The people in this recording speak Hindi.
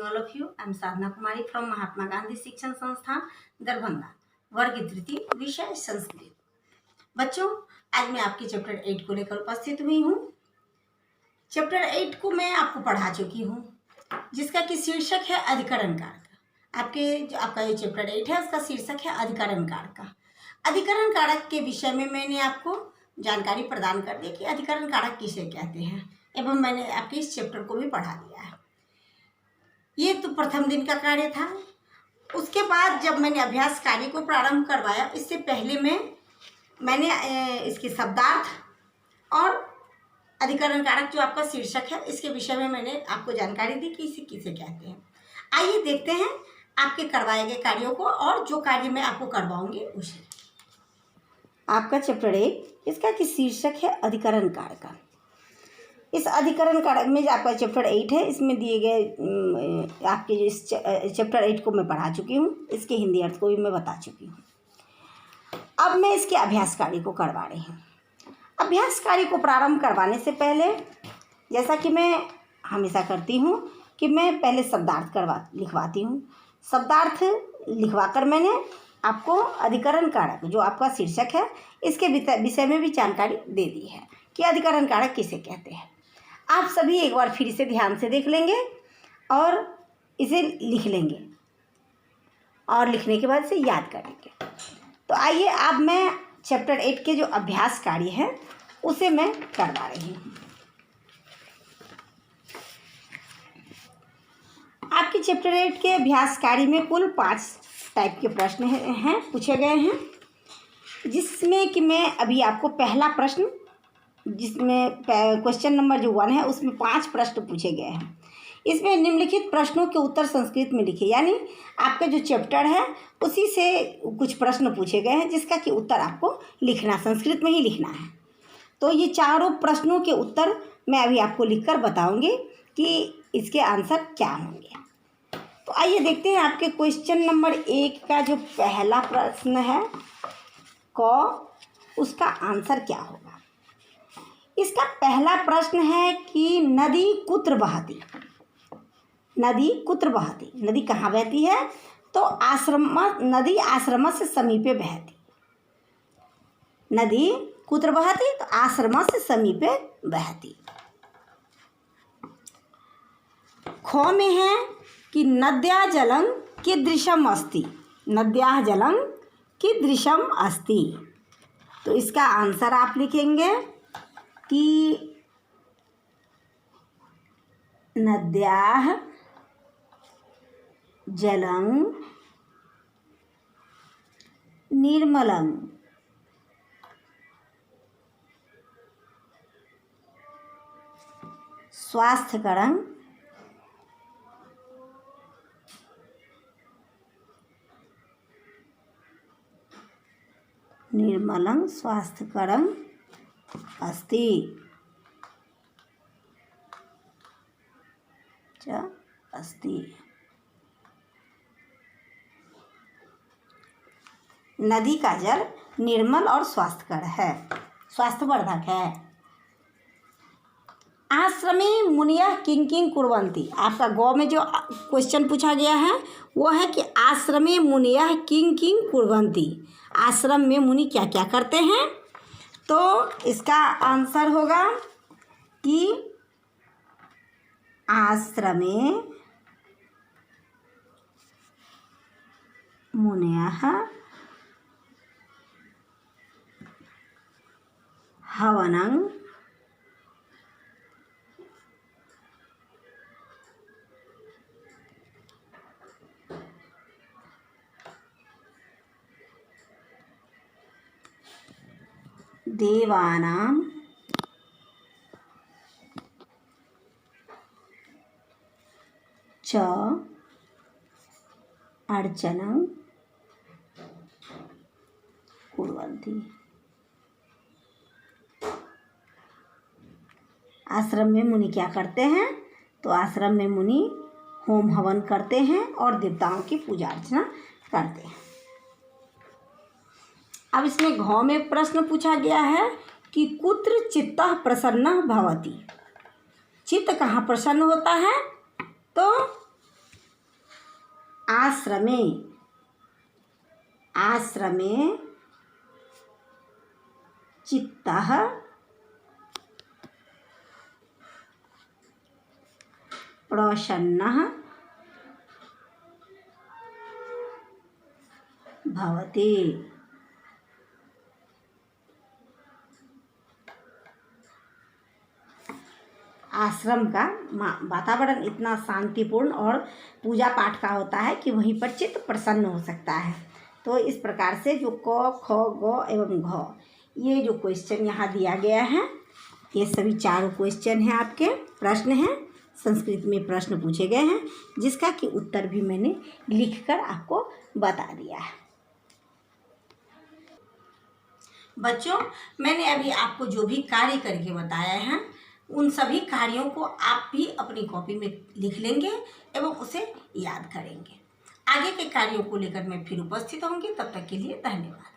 all of you. I am Sadhana Kumari from Mahatma Gandhi शिक्षण संस्थान दरभंगा, वर्ग तृतीय, विषय संस्कृत। बच्चों, आज मैं आपके चैप्टर 8 को लेकर उपस्थित हुई हूँ। चैप्टर 8 को मैं आपको पढ़ा चुकी हूँ, जिसका कि शीर्षक है अधिकरण कारक। आपका ये चैप्टर 8 है, उसका शीर्षक है अधिकरण कारक का। अधिकरण कारक के विषय में मैंने आपको जानकारी प्रदान कर दी कि अधिकरण कारक किसे कहते हैं, एवं मैंने आपके इस चैप्टर को भी पढ़ा दिया है। ये तो प्रथम दिन का कार्य था। उसके बाद जब मैंने अभ्यास कार्य को प्रारंभ करवाया, इससे पहले मैंने इसके शब्दार्थ और अधिकरण कारक जो आपका शीर्षक है, इसके विषय में मैंने आपको जानकारी दी कि इसे किसे कहते हैं। आइए देखते हैं आपके करवाए गए कार्यों को, और जो कार्य मैं आपको करवाऊंगी उसे। आपका चैप्टर 8, इसका कि शीर्षक है अधिकरण कारक। इस अधिकरण कारक में जो आपका चैप्टर 8 है, इसमें दिए गए आपके जो इस चैप्टर 8 को मैं पढ़ा चुकी हूँ, इसके हिंदी अर्थ को भी मैं बता चुकी हूँ। अब मैं इसके अभ्यास कार्य को करवा रही हूँ। अभ्यास कार्य को प्रारंभ करवाने से पहले, जैसा कि मैं हमेशा करती हूँ, कि मैं पहले शब्दार्थ लिखवाती हूँ। शब्दार्थ लिखवाकर मैंने आपको अधिकरण कारक जो आपका शीर्षक है, इसके विषय में भी जानकारी दे दी है कि अधिकरण कारक किसे कहते हैं। आप सभी एक बार फिर से ध्यान से देख लेंगे और इसे लिख लेंगे, और लिखने के बाद इसे याद करेंगे। तो आइए, अब मैं चैप्टर 8 के जो अभ्यास कार्य है उसे मैं करवा रही हूँ। आपके चैप्टर 8 के अभ्यास कार्य में कुल 5 टाइप के प्रश्न हैं पूछे गए हैं, जिसमें कि मैं अभी आपको पहला प्रश्न, जिसमें क्वेश्चन नंबर जो 1 है, उसमें 5 प्रश्न पूछे गए हैं। इसमें निम्नलिखित प्रश्नों के उत्तर संस्कृत में लिखे, यानी आपका जो चैप्टर है उसी से कुछ प्रश्न पूछे गए हैं, जिसका कि उत्तर आपको लिखना, संस्कृत में ही लिखना है। तो ये चारों प्रश्नों के उत्तर मैं अभी आपको लिखकर बताऊंगी कि इसके आंसर क्या होंगे। तो आइए देखते हैं आपके क्वेश्चन नंबर 1 का जो पहला प्रश्न है उसका आंसर क्या होगा। इसका पहला प्रश्न है कि नदी कुत्र बहती। नदी कुत्र बहती, नदी कहाँ बहती है? तो नदी आश्रम से समीपे बहती। नदी कुत्र बहती? तो आश्रम से समीपे बहती। ख में है कि नद्या जलं कीदृशम अस्ति। नद्या जलं कीदृशम अस्ति। तो इसका आंसर आप लिखेंगे कि नद्याः जलं निर्मलं स्वास्थ्यकरं निर्मलं स्वास्थ्यकरं अस्ति। नदी का जल निर्मल और स्वास्थ्यकर है, स्वास्थ्यवर्धक है। आश्रमे मुनियः किं किं कुर्वन्ति। आपका गौ में जो क्वेश्चन पूछा गया है वो है कि आश्रमे मुनियः किं किं कुर्वन्ति। आश्रम में मुनि क्या क्या करते हैं? तो इसका आंसर होगा कि आश्रमे मुनयः हवनं देवानां च अर्चनं कुर्वन्ति। आश्रम में मुनि क्या करते हैं? तो आश्रम में मुनि होम हवन करते हैं और देवताओं की पूजा अर्चना करते हैं। अब इसमें घ में प्रश्न पूछा गया है कि कुत्र चित्तः प्रसन्नः भवति। चित्त कहाँ प्रसन्न होता है? तो आश्रमे, आश्रमे चित्तः प्रसन्नः भवति। आश्रम का वातावरण इतना शांतिपूर्ण और पूजा पाठ का होता है कि वहीं पर चित्त प्रसन्न हो सकता है। तो इस प्रकार से जो क, ख, ग एवं घ, ये जो क्वेश्चन यहाँ दिया गया है, ये सभी चारों क्वेश्चन हैं, आपके प्रश्न हैं, संस्कृत में प्रश्न पूछे गए हैं, जिसका कि उत्तर भी मैंने लिखकर आपको बता दिया है। बच्चों, मैंने अभी आपको जो भी कार्य करके बताया है, उन सभी कार्यों को आप भी अपनी कॉपी में लिख लेंगे एवं उसे याद करेंगे। आगे के कार्यों को लेकर मैं फिर उपस्थित होंगी। तब तक के लिए धन्यवाद।